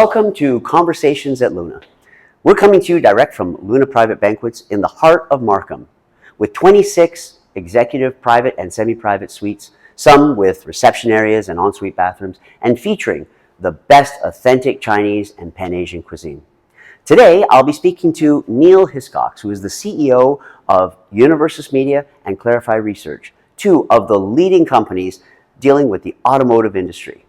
Welcome to Conversations at Luna. We're coming to you direct from Luna Private Banquets in the heart of Markham, with 26 executive, private, and semi-private suites, some with reception areas and ensuite bathrooms, and featuring the best authentic Chinese and Pan-Asian cuisine. Today, I'll be speaking to Niel Hiscox, who is the CEO of Universus Media and Clarify Research, two of the leading companies dealing with the automotive industry.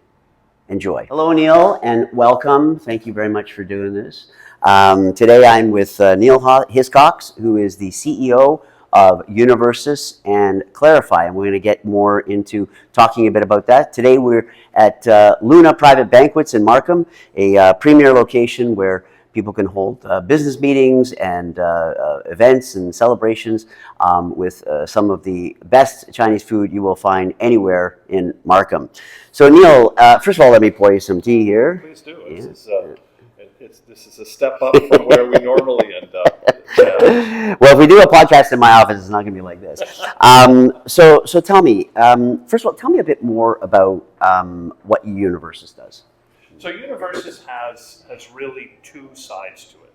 Enjoy. Hello, Niel, and welcome. Thank you very much for doing this. Today, I'm with Niel Hiscox, who is the CEO of Universus and Clarify, and we're going to get more into talking a bit about that. Today, we're at Luna Private Banquets in Markham, a premier location where people can hold business meetings and events and celebrations with some of the best Chinese food you will find anywhere in Markham. So Niel, first of all, let me pour you some tea here. Please do. This is a step up from where we normally end up. Well, if we do a podcast in my office, it's not going to be like this. So tell me, first of all, tell me a bit more about what Universus does. So Universus has really two sides to it.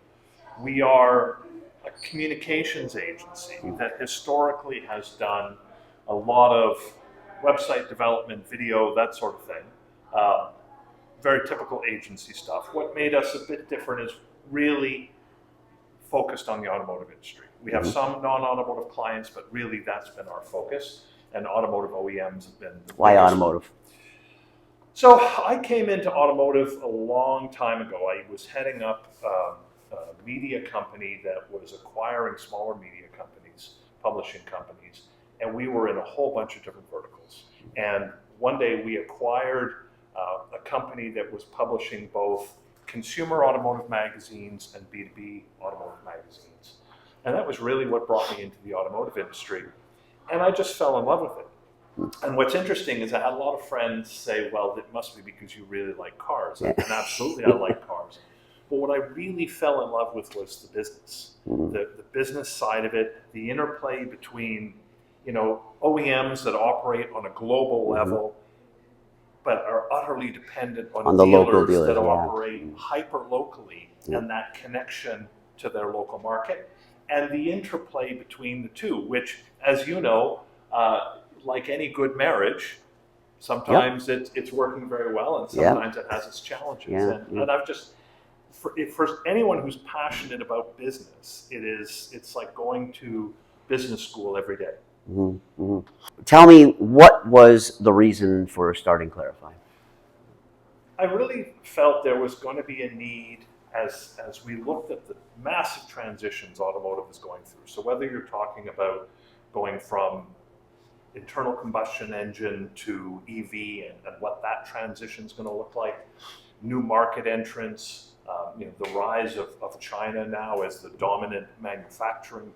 We are a communications agency that historically has done a lot of website development, video, that sort of thing. Very typical agency stuff. What made us a bit different is really focused on the automotive industry. We have some non-automotive clients, but really that's been our focus. And automotive OEMs have been the Why biggest. automotive? So I came into automotive a long time ago. I was heading up a media company that was acquiring smaller media companies, publishing companies, and we were in a whole bunch of different verticals. And one day we acquired a company that was publishing both consumer automotive magazines and B2B automotive magazines. And that was really what brought me into the automotive industry. And I just fell in love with it. And what's interesting is I had a lot of friends say, well, it must be because you really like cars. And absolutely, I like cars. But what I really fell in love with was the business, the business side of it, the interplay between, OEMs that operate on a global level, but are utterly dependent on the dealers, local dealers that operate hyper-locally, and that connection to their local market, and the interplay between the two, which, as you know, like any good marriage, sometimes it's working very well, and sometimes it has its challenges. And I've just, for anyone who's passionate about business, it's like going to business school every day. Tell me, what was the reason for starting Clarify? I really felt there was going to be a need as we looked at the massive transitions automotive is going through. So whether you're talking about going from internal combustion engine to EV and what that transition is going to look like, new market entrants, the rise of China now as the dominant manufacturing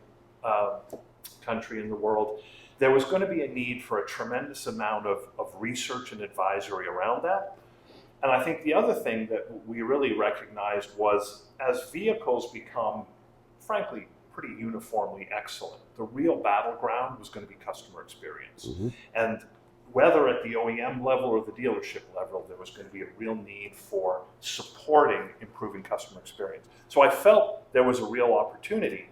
country in the world, there was going to be a need for a tremendous amount of research and advisory around that. And I think the other thing that we really recognized was as vehicles become, frankly, pretty uniformly excellent, the real battleground was going to be customer experience. And whether at the OEM level or the dealership level, there was going to be a real need for supporting improving customer experience. So I felt there was a real opportunity.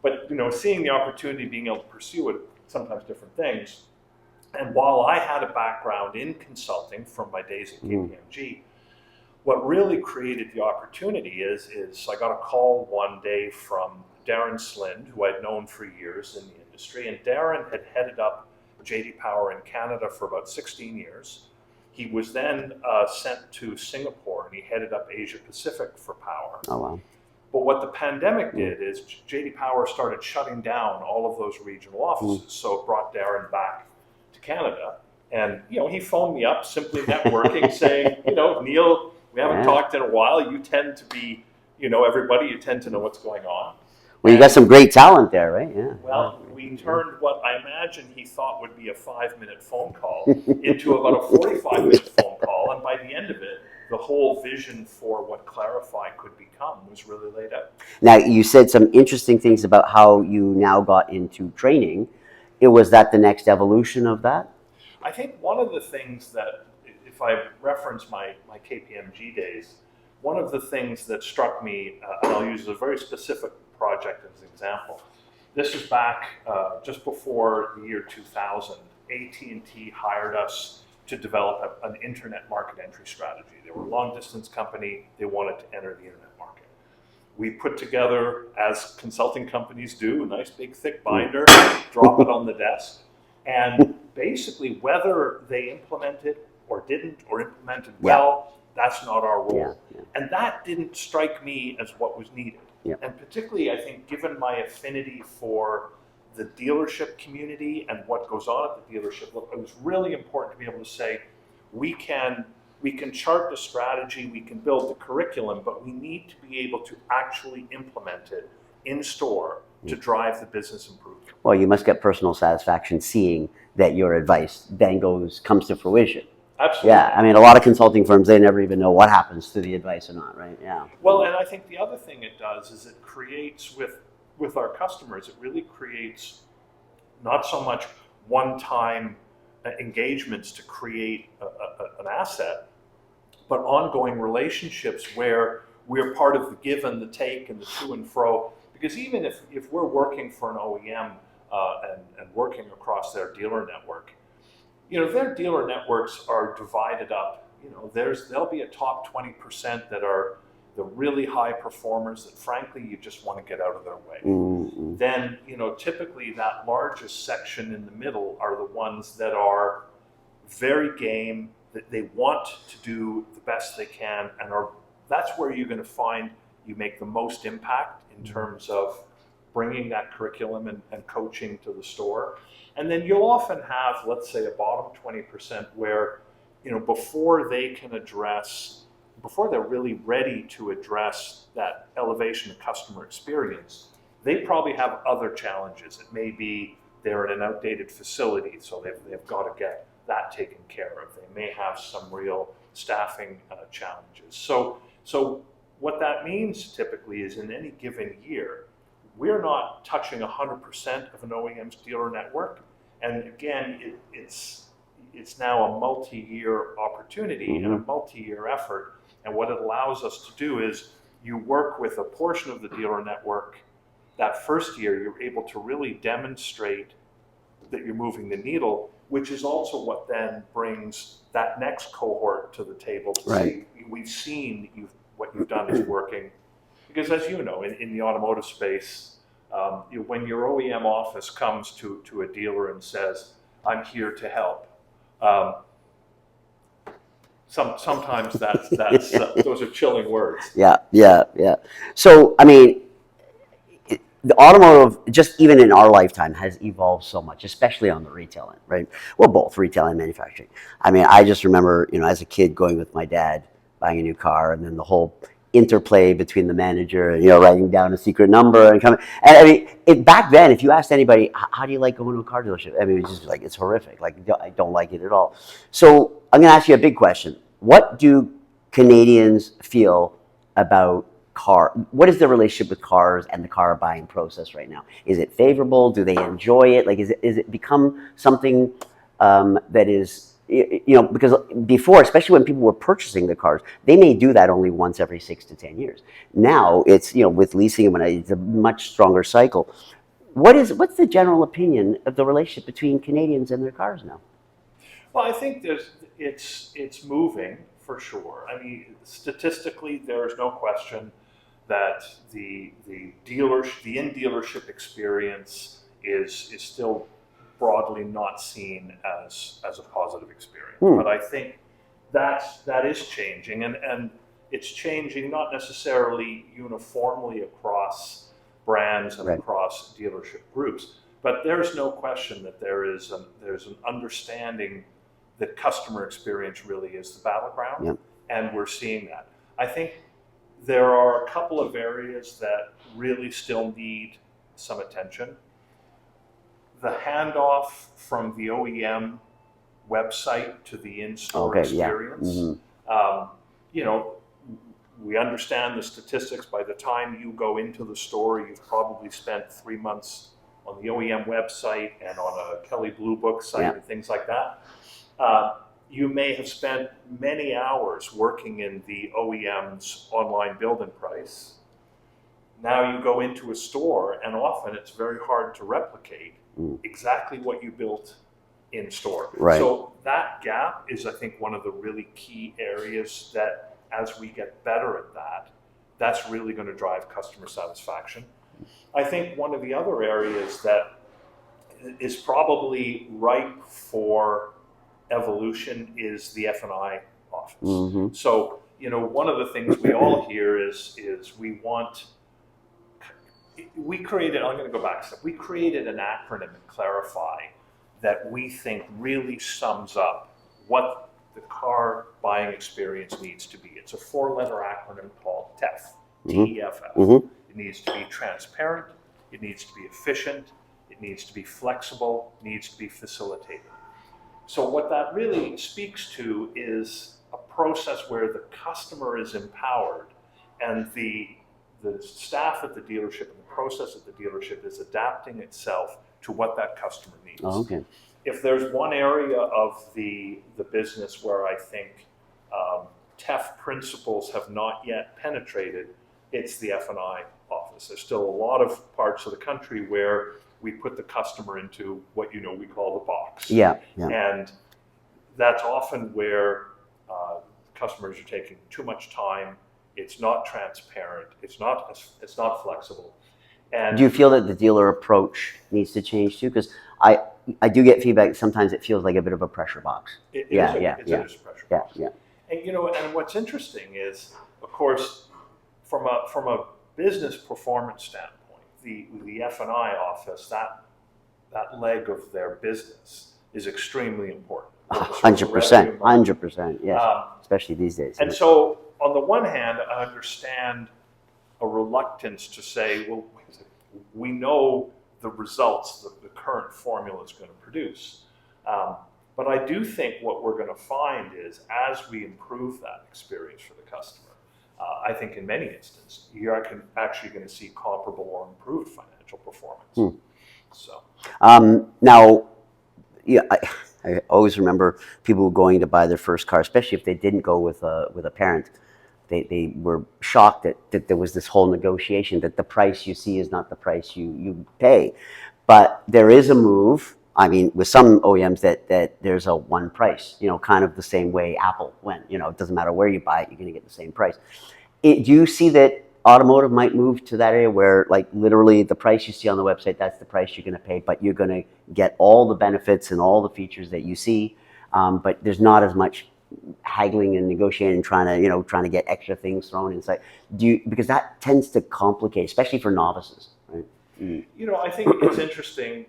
But seeing the opportunity, being able to pursue it, sometimes different things. And while I had a background in consulting from my days at KPMG, what really created the opportunity is I got a call one day from Darren Slind, who I'd known for years in the industry. And Darren had headed up J.D. Power in Canada for about 16 years. He was then sent to Singapore, and he headed up Asia Pacific for Power. Oh, wow. But what the pandemic did is J.D. Power started shutting down all of those regional offices. So it brought Darren back to Canada. And, he phoned me up, simply networking, saying, Niel, we haven't talked in a while. You tend to be, everybody, you tend to know what's going on. Well, you got some great talent there, right? Yeah. Well, we turned what I imagine he thought would be a 5-minute phone call into about a 45-minute phone call. And by the end of it, the whole vision for what Clarify could become was really laid out. Now, you said some interesting things about how you now got into training. Was that the next evolution of that? I think one of the things that, if I reference my KPMG days, one of the things that struck me, and I'll use a very specific project as an example. This was back just before the year 2000. AT&T hired us to develop an internet market entry strategy. They were a long distance company. They wanted to enter the internet market. We put together, as consulting companies do, a nice big thick binder, drop it on the desk, and basically whether they implemented or didn't or implemented well, that's not our role. And that didn't strike me as what was needed. And particularly, I think, given my affinity for the dealership community and what goes on at the dealership, it was really important to be able to say, we can chart the strategy, we can build the curriculum, but we need to be able to actually implement it in store to drive the business improvement. Well, you must get personal satisfaction seeing that your advice then comes to fruition. Absolutely. Yeah, I mean, a lot of consulting firms, they never even know what happens to the advice or not, right? Yeah. Well, and I think the other thing it does is it creates with our customers, it really creates not so much one-time engagements to create an asset, but ongoing relationships where we're part of the give and the take and the to and fro. Because even if we're working for an OEM and working across their dealer network, their dealer networks are divided up. There'll be a top 20% that are the really high performers that frankly you just want to get out of their way. Mm-hmm. Then, typically that largest section in the middle are the ones that are very game, that they want to do the best they can, and that's where you're going to find you make the most impact in terms of bringing that curriculum and coaching to the store. And then you'll often have, let's say, a bottom 20% where, before they're really ready to address that elevation of customer experience, they probably have other challenges. It may be they're in an outdated facility, so they've got to get that taken care of. They may have some real staffing challenges. So what that means typically is in any given year, we're not touching 100% of an OEM's dealer network. And again, it's now a multi-year opportunity and a multi-year effort. And what it allows us to do is you work with a portion of the dealer network. That first year, you're able to really demonstrate that you're moving the needle, which is also what then brings that next cohort to the table to say, we've seen what you've done is working. Because as you know, in the automotive space, when your OEM office comes to a dealer and says, I'm here to help, sometimes that's those are chilling words. Yeah. So, I mean, the automotive, just even in our lifetime, has evolved so much, especially on the retail end, right? Well, both retail and manufacturing. I mean, I just remember, as a kid going with my dad, buying a new car, and then the whole interplay between the manager and, writing down a secret number and coming. And I mean, back then, if you asked anybody, how do you like going to a car dealership? I mean, it was just like, it's horrific. Like, I don't like it at all. So I'm going to ask you a big question. What do Canadians feel about what is their relationship with cars and the car buying process right now? Is it favorable? Do they enjoy it? Like, is it become something that is, because before, especially when people were purchasing the cars, they may do that only once every 6 to 10 years. Now it's, with leasing, it's a much stronger cycle. What's the general opinion of the relationship between Canadians and their cars now? Well, I think it's moving for sure. I mean, statistically, there is no question that the in-dealership experience is still broadly not seen as a positive experience. But I think that is changing, and it's changing not necessarily uniformly across brands and across dealership groups, but there's no question that there's an understanding that customer experience really is the battleground, and we're seeing that. I think there are a couple of areas that really still need some attention. The handoff from the OEM website to the in-store experience. We understand the statistics. By the time you go into the store, you've probably spent 3 months on the OEM website and on a Kelley Blue Book site and things like that. you may have spent many hours working in the OEM's online build-in price. Now you go into a store, and often it's very hard to replicate exactly what you built in store. Right. So that gap is, I think, one of the really key areas that, as we get better at that, that's really going to drive customer satisfaction. I think one of the other areas that is probably ripe for evolution is the F&I office. Mm-hmm. So, one of the things we all hear is we created, I'm going to go back a step, we created an acronym at Clarify that we think really sums up what the car buying experience needs to be. It's a 4-letter acronym called TEF, T-E-F-F. Mm-hmm. It needs to be transparent, it needs to be efficient, it needs to be flexible, it needs to be facilitated. So what that really speaks to is a process where the customer is empowered and the staff at the dealership and the process at the dealership is adapting itself to what that customer needs. Oh, okay. If there's one area of the business where I think TEF principles have not yet penetrated, it's the F&I office. There's still a lot of parts of the country where we put the customer into what we call the box. Yeah. And that's often where customers are taking too much time. It's not transparent. It's not flexible. And Do you feel that the dealer approach needs to change too? Because I do get feedback. Sometimes it feels like a bit of a pressure box. It is a pressure box. Yeah. And and what's interesting is, of course, from a business performance standpoint, the F&I office, that leg of their business is extremely important. 100%. Yes, especially these days. And so, on the one hand, I understand a reluctance to say, well, we know the results that the current formula is going to produce. But I do think what we're going to find is, as we improve that experience for the customer, I think in many instances, you're actually going to see comparable or improved financial performance. So now, yeah, I always remember people going to buy their first car, especially if they didn't go with a parent. They were shocked that there was this whole negotiation, that the price you see is not the price you pay. But there is a move, I mean, with some OEMs that there's a one price, kind of the same way Apple went. It doesn't matter where you buy it, you're going to get the same price. Do you see that automotive might move to that area where, like, literally the price you see on the website, that's the price you're going to pay, but you're going to get all the benefits and all the features that you see, but there's not as much haggling and negotiating, trying to get extra things thrown inside? Because that tends to complicate, especially for novices, right? I think it's interesting.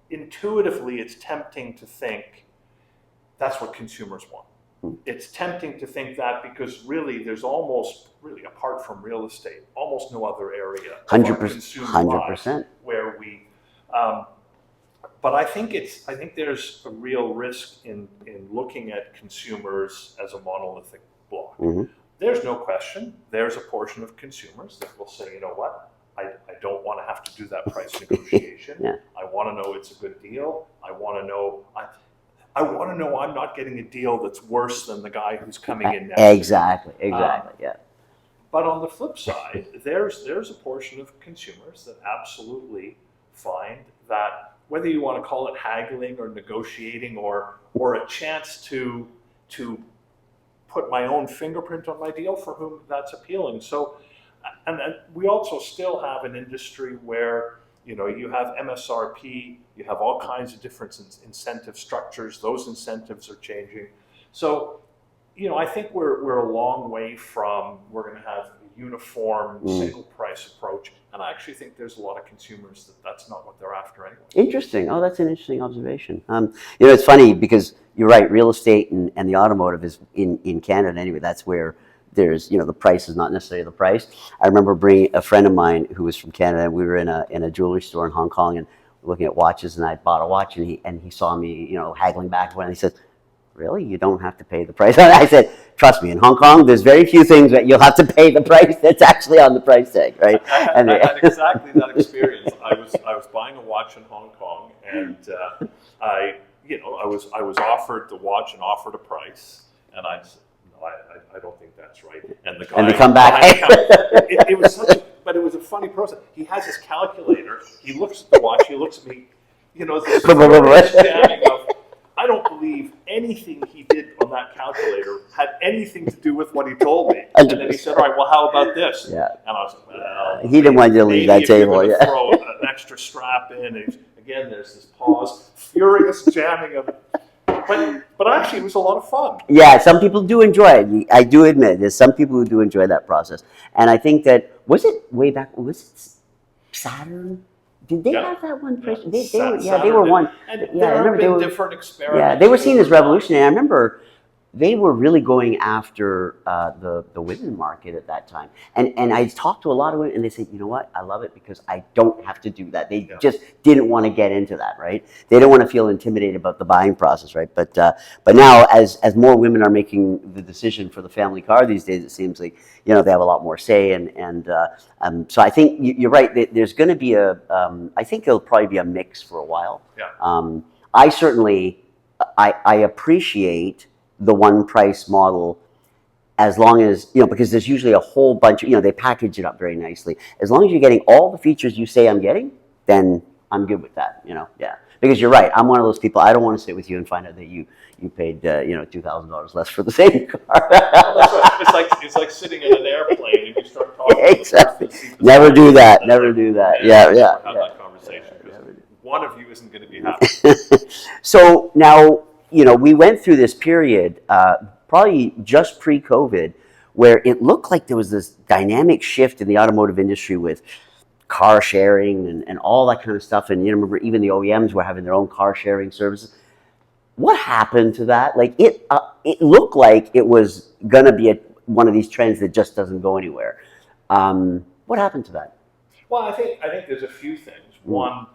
Intuitively, it's tempting to think that's what consumers want. It's tempting to think that because really there's apart from real estate, almost no other area 100% where we but I think there's a real risk in looking at consumers as a monolithic block. Mm-hmm. There's no question there's a portion of consumers that will say, you know what, I don't want to have to do that price negotiation. Yeah. I want to know it's a good deal. I want to know I'm not getting a deal that's worse than the guy who's coming in next. Exactly. Yeah. But on the flip side, there's a portion of consumers that absolutely find that, whether you want to call it haggling or negotiating or a chance to put my own fingerprint on my deal, for whom that's appealing. So, and we also still have an industry where you have MSRP, you have all kinds of different incentive structures. Those incentives are changing. So, I think we're a long way from we're going to have a uniform single price approach. And I actually think there's a lot of consumers that's not what they're after anyway. Interesting. Oh, that's an interesting observation. It's funny because you're right. Real estate and the automotive is in Canada anyway. That's where there's, the price is not necessarily the price. I remember bringing a friend of mine who was from Canada. We were in a jewelry store in Hong Kong and looking at watches, and I bought a watch, and he saw me, haggling back, and he said, "Really? You don't have to pay the price?" I said, "Trust me, in Hong Kong, there's very few things that you'll have to pay the price that's actually on the price tag, right?" I had exactly that experience. I was buying a watch in Hong Kong, and I was offered the watch and offered a price, and I said, no, I don't think that's right. And the guy, And they come back. it was but it was a funny process. He has his calculator. He looks at the watch. He looks at me. This furious jamming of, I don't believe anything he did on that calculator had anything to do with what he told me. And then he said, all right, well, how about this? Yeah. And I was like, well, he didn't want you to leave that table. If you're gonna throw an extra strap in. And again, there's this pause, furious jamming of, but actually it was a lot of fun. Yeah, some people do enjoy it. I do admit, there's some people who do enjoy that process. And I think that, was it way back, was it Saturn? Did they have that one? They were one. And there have been different experiments. Yeah, they were seen as revolutionary. I remember they were really going after the women market at that time. And I talked to a lot of women, and they said, you know what, I love it because I don't have to do that. They just didn't want to get into that, right? They don't want to feel intimidated about the buying process, right? But now, as more women are making the decision for the family car these days, it seems like, they have a lot more say. So I think you're right. There's going to be I think it'll probably be a mix for a while. Yeah. I certainly, I appreciate the one price model, as long as, because there's usually a whole bunch of, they package it up very nicely. As long as you're getting all the features you say I'm getting, then I'm good with that, yeah. Because you're right, I'm one of those people, I don't want to sit with you and find out that you paid, $2,000 less for the same car. Well, it's like sitting in an airplane and you start talking. Yeah, exactly. Never do that. Yeah. Have that conversation, because one of you isn't going to be happy. So now, we went through this period, probably just pre-COVID, where it looked like there was this dynamic shift in the automotive industry with car sharing and all that kind of stuff. And remember, even the OEMs were having their own car sharing services. What happened to that? Like it looked like it was gonna be one of these trends that just doesn't go anywhere. What happened to that? Well, I think there's a few things. One,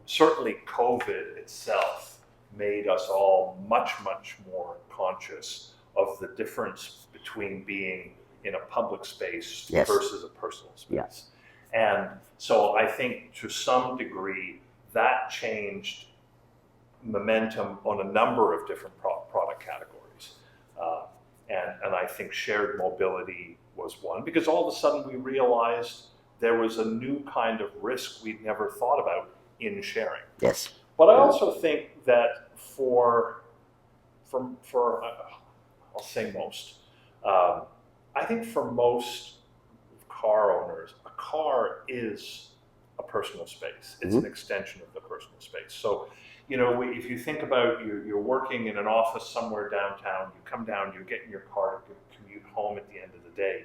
certainly COVID itself made us all much more conscious of the difference between being in a public space versus a personal space. Yes. And so I think to some degree that changed momentum on a number of different product categories. And I think shared mobility was one, because all of a sudden we realized there was a new kind of risk we'd never thought about in sharing. Yes. But I also think that for I'll say most, I think for most car owners, a car is a personal space. It's an extension of the personal space. So, if you think about you're working in an office somewhere downtown, you come down, you get in your car to commute home at the end of the day.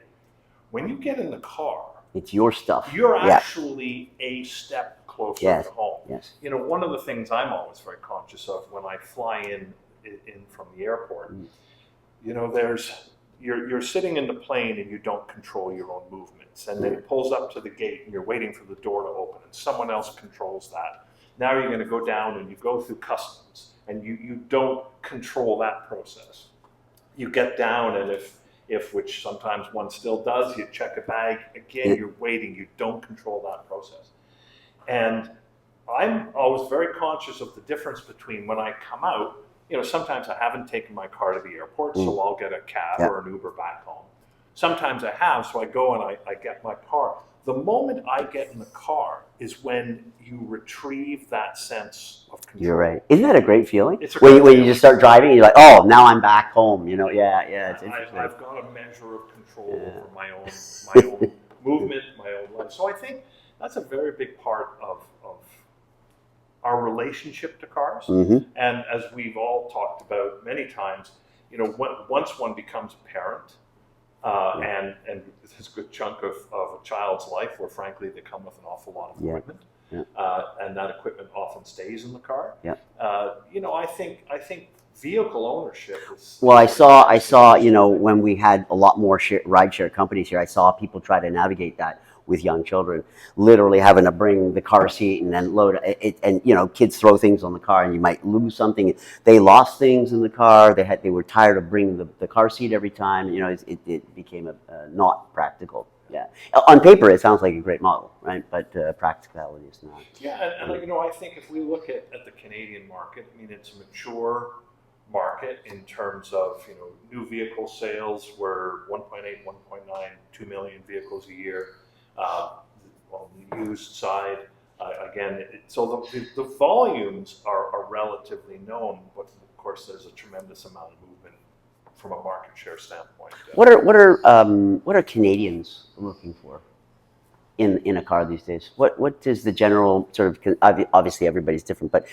When you get in the car, it's your stuff. You're actually a step closer to home. Yes. One of the things I'm always very conscious of when I fly in from the airport, you're sitting in the plane and you don't control your own movements, and then it pulls up to the gate and you're waiting for the door to open and someone else controls that. Now you're going to go down and you go through customs and you don't control that process. You get down, and if which sometimes one still does, you check a bag, again, you're waiting, you don't control that process. And I'm always very conscious of the difference between when I come out, sometimes I haven't taken my car to the airport, so I'll get a cab or an Uber back home. Sometimes I have, so I go and I get my car. The moment I get in the car is when you retrieve that sense of control. You're right. Isn't that a great feeling? It's a great when feeling. You just start driving, you're like, oh, now I'm back home. It's interesting. I've got a measure of control over my own movement, my own life. So I think that's a very big part of our relationship to cars. And as we've all talked about many times, once one becomes a parent, and there's a good chunk of a child's life where frankly they come with an awful lot of equipment, and that equipment often stays in the car. I think vehicle ownership is. Well, I saw when we had a lot more rideshare companies here, I saw people try to navigate that with young children, literally having to bring the car seat and then load it. And kids throw things on the car, and you might lose something. They lost things in the car. They were tired of bringing the car seat every time. It became not practical. yeah. On paper, it sounds like a great model, right? But practicality is not. Yeah, and you know, I think if we look at the Canadian market, I mean, it's a mature market in terms of, you know, new vehicle sales were 1.8, 1.9, 2 million vehicles a year. On the used side, again, so the volumes are relatively known, but of course there's a tremendous amount of movement from a market share standpoint. What are Canadians looking for in a car these days? What is the general sort of, obviously everybody's different, but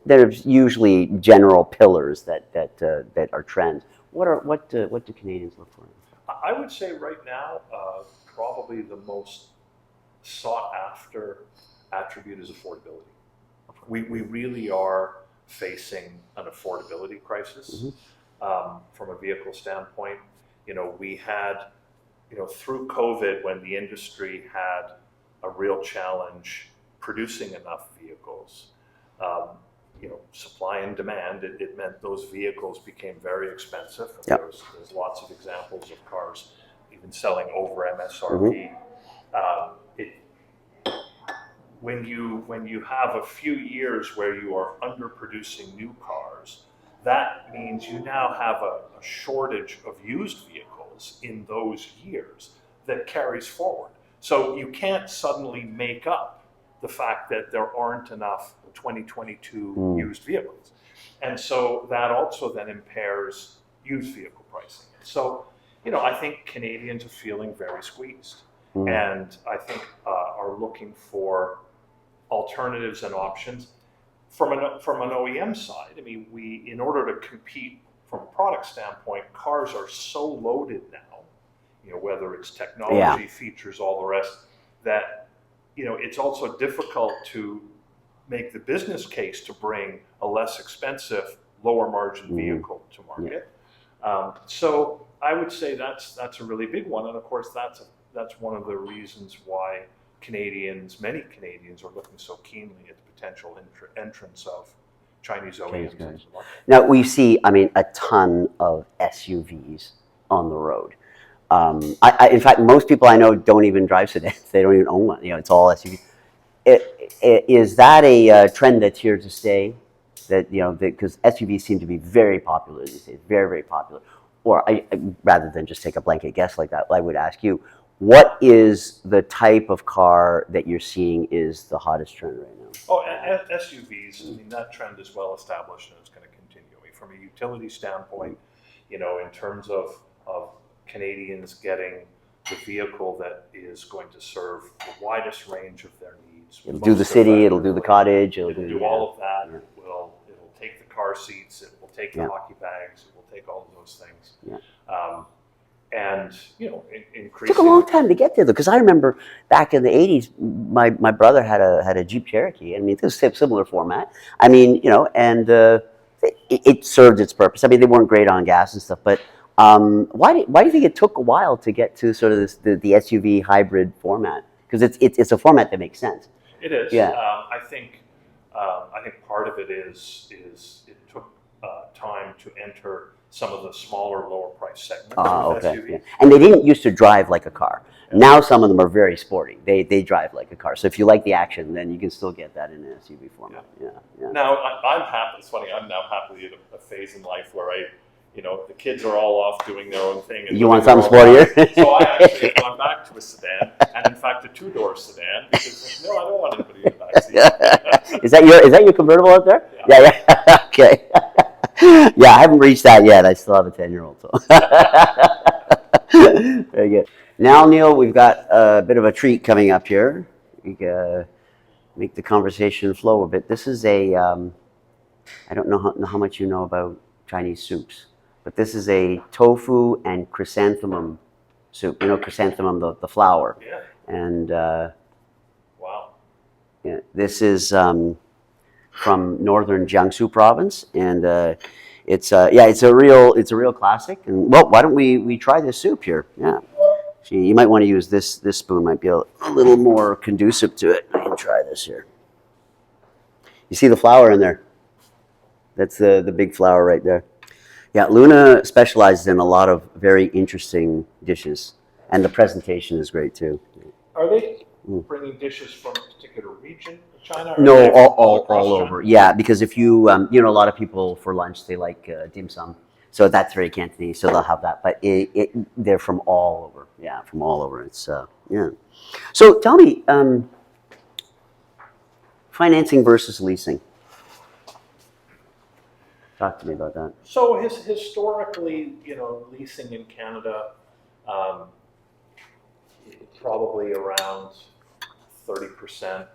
there's usually general pillars that are trends. What do Canadians look for? I would say right now, probably the most sought after attribute is affordability. We really are facing an affordability crisis. From a vehicle standpoint. You know, we had, you know, through COVID, when the industry had a real challenge producing enough vehicles, you know, supply and demand, it meant those vehicles became very expensive. Yep. There's lots of examples of cars even selling over MSRP. When you have a few years where you are underproducing new cars, that means you now have a shortage of used vehicles in those years that carries forward. So you can't suddenly make up the fact that there aren't enough 2022 used vehicles. And so that also then impairs used vehicle pricing. So, you know, I think Canadians are feeling very squeezed and I think are looking for alternatives and options. From an OEM side, I mean, in order to compete from a product standpoint, cars are so loaded now, you know, whether it's technology, features, all the rest, that, you know, it's also difficult to make the business case to bring a less expensive, lower margin vehicle to market. So I would say that's a really big one, and of course that's one of the reasons why many Canadians are looking so keenly at the potential entrance of Chinese OEMs into the market. Now we see, I mean, a ton of SUVs on the road. In fact, most people I know don't even drive sedans. They don't even own one. You know, it's all SUVs. Is that a trend that's here to stay? That, you know, because SUVs seem to be very popular these days, very, very popular. Or rather than just take a blanket guess like that, I would ask you, what is the type of car that you're seeing is the hottest trend right now? Oh, SUVs, I mean, that trend is well established and it's going to continue. I mean, from a utility standpoint, you know, in terms of Canadians getting the vehicle that is going to serve the widest range of their needs. It'll do the city, it'll do the cottage, it'll do all of that. It'll take the car seats, it will take the hockey bags, it will take all of those things. And, you know, increasing. It took a long time to get there, though, because I remember back in the 80s, my brother had a Jeep Cherokee. I mean, it was a similar format. I mean, you know, and it served its purpose. I mean, they weren't great on gas and stuff, but why do you think it took a while to get to sort of the SUV hybrid format? Because it's a format that makes sense. It is. Yeah. I think part of it is it took time to enter some of the smaller, lower price segments of SUVs. Yeah. And they didn't used to drive like a car. Now some of them are very sporty. They drive like a car. So if you like the action, then you can still get that in an SUV format. Now I'm happy. It's funny. I'm now happily at a phase in life where you know, the kids are all off doing their own thing. And you want something sportier? So I actually have gone back to a sedan, and in fact a two-door sedan, because no, I don't want anybody in the backseat. Is that your convertible out there? Yeah. Okay. Yeah, I haven't reached that yet. I still have a 10-year-old. So. Very good. Now, Neil, we've got a bit of a treat coming up here. We can make the conversation flow a bit. This is I don't know how much you know about Chinese soups, but this is a tofu and chrysanthemum soup. You know, chrysanthemum, the flower. Yeah. And wow. Yeah, this is from northern Jiangsu province, and it's a real classic. And well, why don't we try this soup here? Yeah, you might want to use this spoon. Might be a little more conducive to it. I can try this here. You see the flour in there? That's the big flower right there. Yeah, Luna specializes in a lot of very interesting dishes. And the presentation is great too. Are they bringing dishes from a particular region of China? Or are No, they all across China? over. Yeah, because if you, a lot of people for lunch, they like dim sum. So that's very Cantonese, so they'll have that. But they're from all over. Yeah, from all over. It's, yeah. So tell me, financing versus leasing. Talk to me about that. So historically, leasing in Canada, probably around 30%,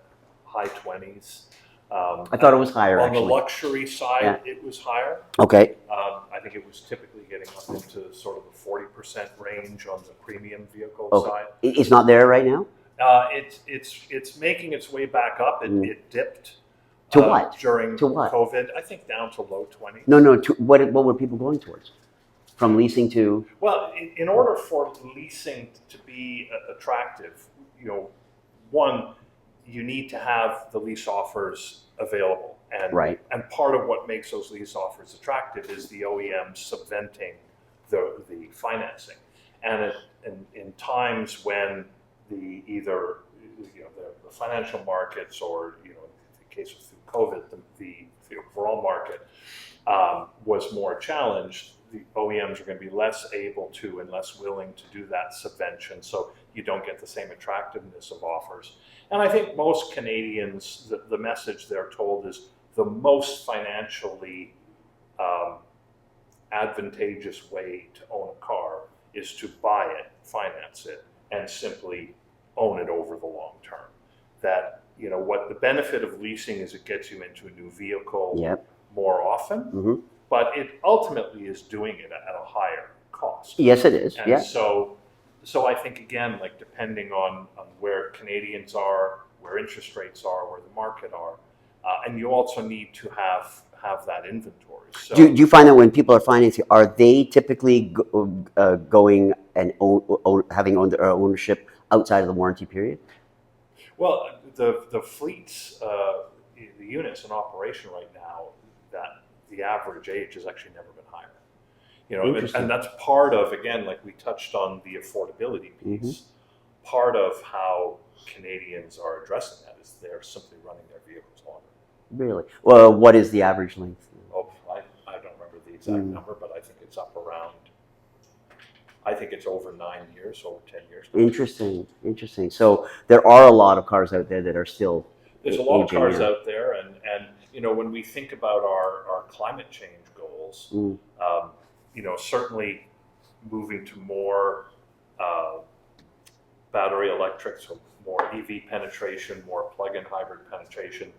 high 20s. I thought it was higher, On actually. the luxury side, Yeah. it was higher. Okay. I think it was typically getting up into sort of the 40% range on the premium vehicle Okay. side. It's not there right now? It's making its way back up. It dipped To what? during To what? COVID. I think down to low 20s. No. What were people going towards? From leasing to? Well, in order for leasing to be attractive, one, you need to have the lease offers available. And, Right. and part of what makes those lease offers attractive is the OEM subventing the financing. And in times when either the financial markets or in the case of COVID, the overall market was more challenged, the OEMs are going to be less able to and less willing to do that subvention, so you don't get the same attractiveness of offers. And I think most Canadians, the message they're told is the most financially advantageous way to own a car is to buy it, finance it, and simply own it over the long term. That, what the benefit of leasing is, it gets you into a new vehicle Yep. more often, Mm-hmm. but it ultimately is doing it at a higher cost. Yes, it is. And Yeah. so I think, again, like depending on where Canadians are, where interest rates are, where the market are, and you also need to have that inventory. So Do you find that when people are financing, are they typically going and having their ownership outside of the warranty period? well, the fleets, the units in operation right now, that the average age has actually never been higher. Interesting. And that's part of, again, like we touched on the affordability piece. Part of how Canadians are addressing that is they're simply running their vehicles longer. Really? Well, what is the average length? Oh, I don't remember the exact number, but I think it's up around. I think it's over 9 years, over 10 years. Interesting. So there are a lot of cars out there that are still. There's a lot of aging, cars yeah. out there, and when we think about our climate change goals, certainly moving to more battery electric, so more EV penetration, more plug-in hybrid penetration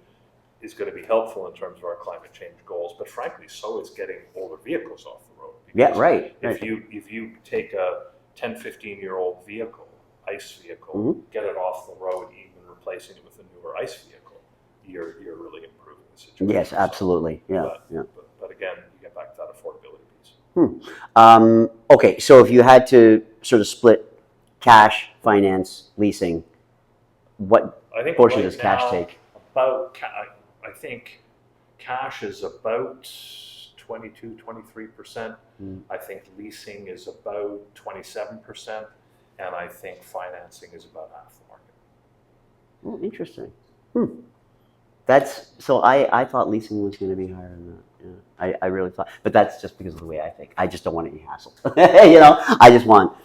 is going to be helpful in terms of our climate change goals. But frankly, so is getting older vehicles off the road. Yeah, Because right. If you take a 10, 15-year-old vehicle, ICE vehicle, get it off the road, even replacing it with a newer ICE vehicle, you're really improving the situation. Yes, absolutely. Yeah. But again, you get back to that affordability piece. Okay, so if you had to sort of split cash, finance, leasing, what I think portion right does cash now, take? I think cash is about 22, 23%. I think leasing is about 27%. And I think financing is about half the market. Oh, interesting. That's so. I thought leasing was going to be higher than that. Yeah. I really thought, but that's just because of the way I think. I just don't want any hassle. I just want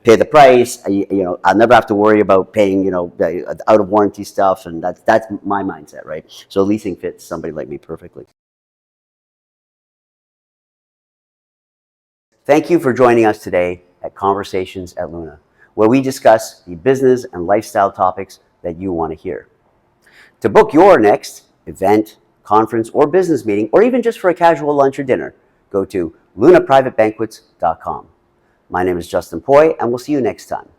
pay the price. I'll never have to worry about paying the out of warranty stuff, and that's my mindset, right? So leasing fits somebody like me perfectly. Thank you for joining us today at Conversations at Luna, where we discuss the business and lifestyle topics that you want to hear. To book your next event, conference, or business meeting, or even just for a casual lunch or dinner, go to lunaprivatebanquets.com. My name is Justin Poy, and we'll see you next time.